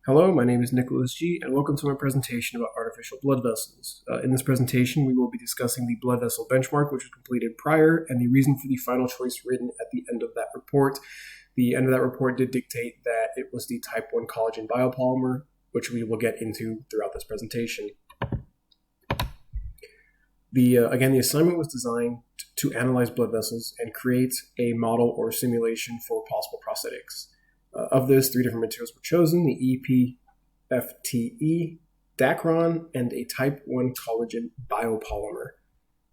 Hello, my name is Nicholas G, and welcome to my presentation about artificial blood vessels. In this presentation, we will be discussing the blood vessel benchmark, which was completed prior, and the reason for the final choice written at the end of that report. The end of that report did dictate that it was the type 1 collagen biopolymer, which we will get into throughout this presentation. Again, the assignment was designed to analyze blood vessels and create a model or simulation for possible prosthetics. Of this, 3 different materials were chosen: the EPFTE, Dacron, and a type 1 collagen biopolymer,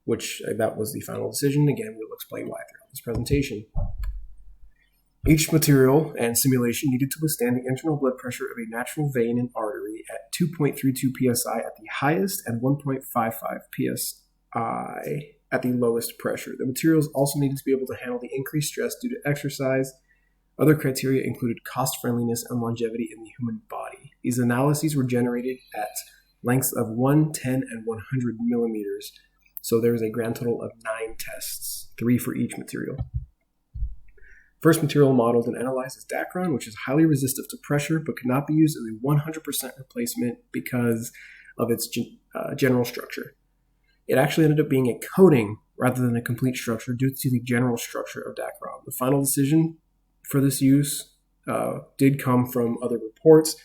which that was the final decision. Again, we'll explain why throughout this presentation. Each material and simulation needed to withstand the internal blood pressure of a natural vein and artery at 2.32 psi at the highest and 1.55 psi at the lowest pressure. The materials also needed to be able to handle the increased stress due to exercise. Other criteria included cost friendliness and longevity in the human body. These analyses were generated at lengths of 1, 10, and 100 millimeters. So there was a grand total of 9 tests, 3 for each material. First material modeled and analyzed is Dacron, which is highly resistive to pressure but could not be used as a 100% replacement because of its general structure. It actually ended up being a coating rather than a complete structure due to the general structure of Dacron. The final decision for this use did come from other reports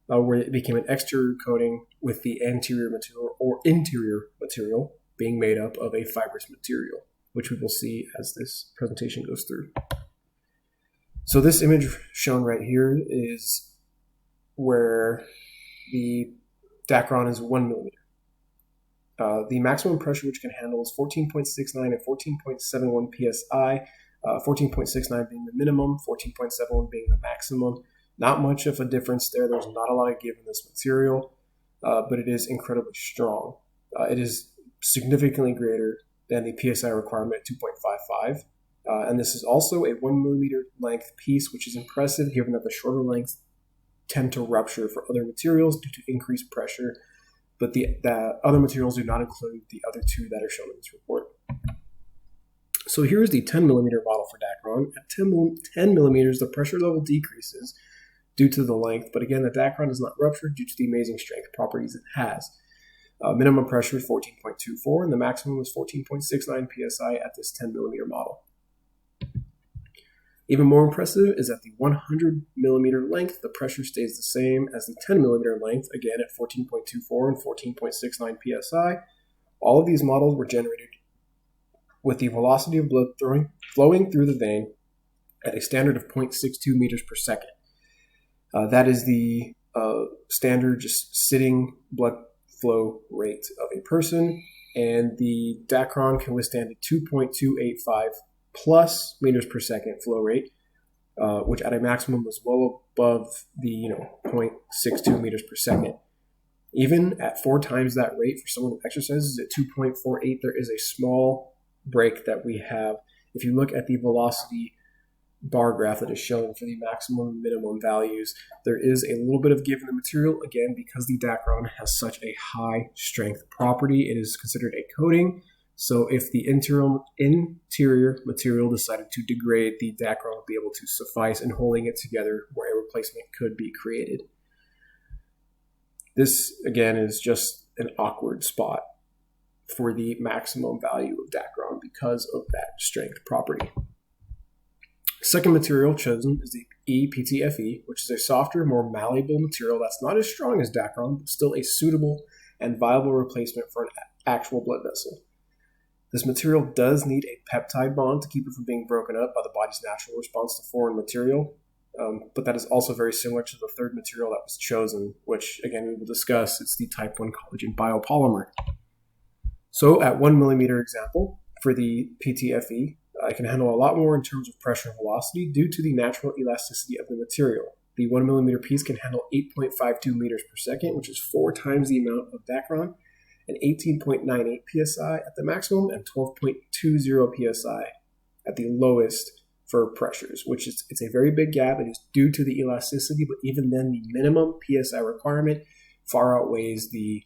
where it became an exterior coating with the anterior material or interior material being made up of a fibrous material, which we will see as this presentation goes through. So this image shown right here is where the Dacron is 1 millimeter. The maximum pressure which can handle is 14.69 and 14.71 psi. 14.69 being the minimum, 14.71 being the maximum. Not much of a difference there. There's not a lot of give in this material, but it is incredibly strong. It is significantly greater than the PSI requirement at 2.55. And this is also a 1 millimeter length piece, which is impressive given that the shorter lengths tend to rupture for other materials due to increased pressure, but the other materials do not include the other 2 that are shown in this report. So here's the 10 millimeter model for Dacron. At 10 millimeters, the pressure level decreases due to the length, but again, the Dacron does not rupture due to the amazing strength properties it has. Minimum pressure is 14.24, and the maximum is 14.69 psi at this 10 millimeter model. Even more impressive is at the 100 millimeter length, the pressure stays the same as the 10 millimeter length, again at 14.24 and 14.69 psi. All of these models were generated with the velocity of blood flowing through the vein at a standard of 0.62 meters per second. That is the standard just sitting blood flow rate of a person, and the Dacron can withstand a 2.285 plus meters per second flow rate, which at a maximum was well above the 0.62 meters per second. Even at 4 times that rate for someone who exercises at 2.48, there is a small break that we have. If you look at the velocity bar graph that is shown for the maximum and minimum values, there is a little bit of give in the material. Again, because the Dacron has such a high strength property, it is considered a coating. So if the interior material decided to degrade, the Dacron would be able to suffice in holding it together where a replacement could be created. This, again, is just an awkward spot for the maximum value of Dacron because of that strength property. Second material chosen is the EPTFE, which is a softer, more malleable material that's not as strong as Dacron, but still a suitable and viable replacement for an actual blood vessel. This material does need a peptide bond to keep it from being broken up by the body's natural response to foreign material, but that is also very similar to the third material that was chosen, which, again, we will discuss. It's the type 1 collagen biopolymer. So at 1 millimeter example, for the PTFE, it can handle a lot more in terms of pressure and velocity due to the natural elasticity of the material. The 1 millimeter piece can handle 8.52 meters per second, which is 4 times the amount of Dacron, and 18.98 psi at the maximum and 12.20 psi at the lowest for pressures, which is it's a very big gap. It is due to the elasticity, but even then the minimum psi requirement far outweighs the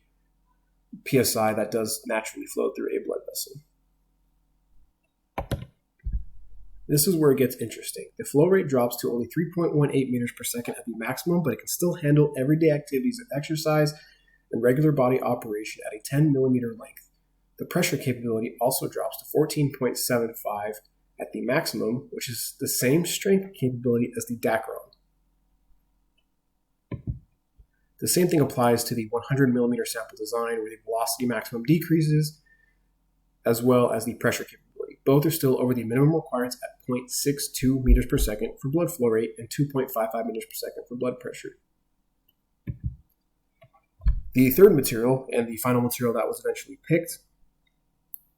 psi that does naturally flow through a blood vessel. This is where it gets interesting. The flow rate drops to only 3.18 meters per second at the maximum, but it can still handle everyday activities of exercise and regular body operation at a 10 millimeter length. The pressure capability also drops to 14.75 at the maximum, which is the same strength capability as the Dacron. The same thing applies to the 100 millimeter sample design, where the velocity maximum decreases, as well as the pressure capability. Both are still over the minimum requirements at 0.62 meters per second for blood flow rate and 2.55 meters per second for blood pressure. The third material, and the final material that was eventually picked,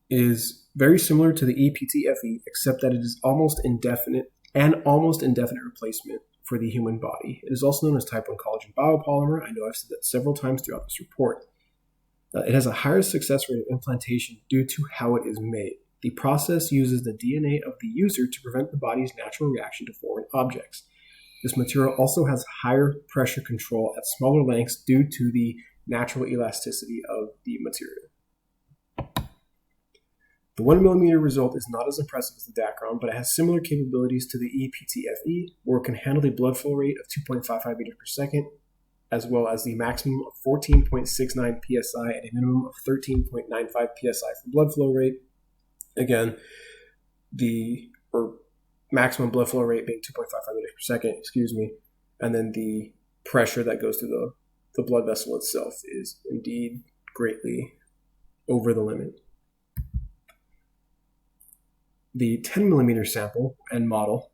is very similar to the EPTFE, except that it is almost indefinite replacement for the human body. It is also known as type 1 collagen biopolymer. I know I've said that several times throughout this report. It has a higher success rate of implantation due to how it is made. The process uses the DNA of the user to prevent the body's natural reaction to foreign objects. This material also has higher pressure control at smaller lengths due to the natural elasticity of the material. The 1 millimeter result is not as impressive as the Dacron, but it has similar capabilities to the EPTFE, where it can handle the blood flow rate of 2.55 meters per second, as well as the maximum of 14.69 psi and a minimum of 13.95 psi for blood flow rate. Again, the maximum blood flow rate being 2.55 meters per second, and then the pressure that goes through the blood vessel itself is indeed greatly over the limit. The 10 millimeter sample and model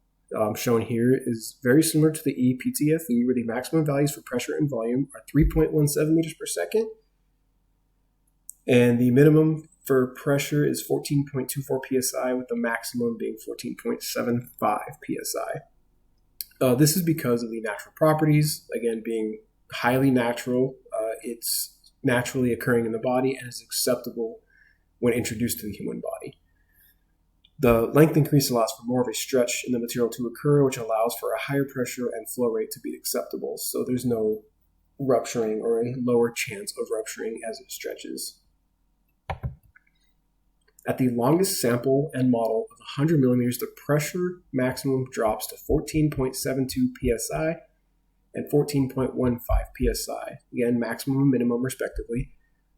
shown here is very similar to the EPTFE, where the maximum values for pressure and volume are 3.17 meters per second, and the minimum for pressure is 14.24 psi, with the maximum being 14.75 psi. This is because of the natural properties, again, being highly natural. It's naturally occurring in the body and is acceptable when introduced to the human body. The length increase allows for more of a stretch in the material to occur, which allows for a higher pressure and flow rate to be acceptable. So there's no rupturing or a lower chance of rupturing as it stretches. At the longest sample and model of 100 millimeters, the pressure maximum drops to 14.72 psi and 14.15 psi, again, maximum and minimum respectively.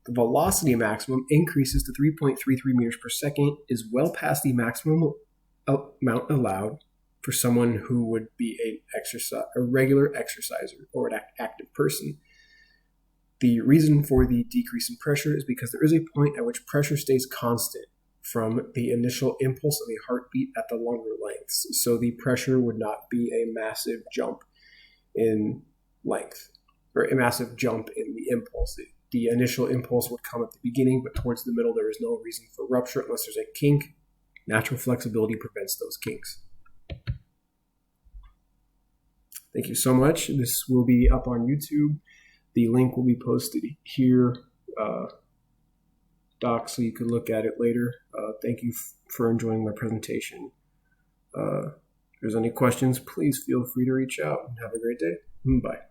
The velocity maximum increases to 3.33 meters per second, is well past the maximum amount allowed for someone who would be a regular exerciser or an active person. The reason for the decrease in pressure is because there is a point at which pressure stays constant from the initial impulse of a heartbeat at the longer lengths. So the pressure would not be a massive jump in length, or a massive jump in the impulse. The initial impulse would come at the beginning, but towards the middle there is no reason for rupture unless there's a kink. Natural flexibility prevents those kinks. Thank you so much. This will be up on YouTube. The link will be posted here, doc, so you can look at it later. Thank you for enjoying my presentation. If there's any questions, please feel free to reach out. Have a great day. Bye.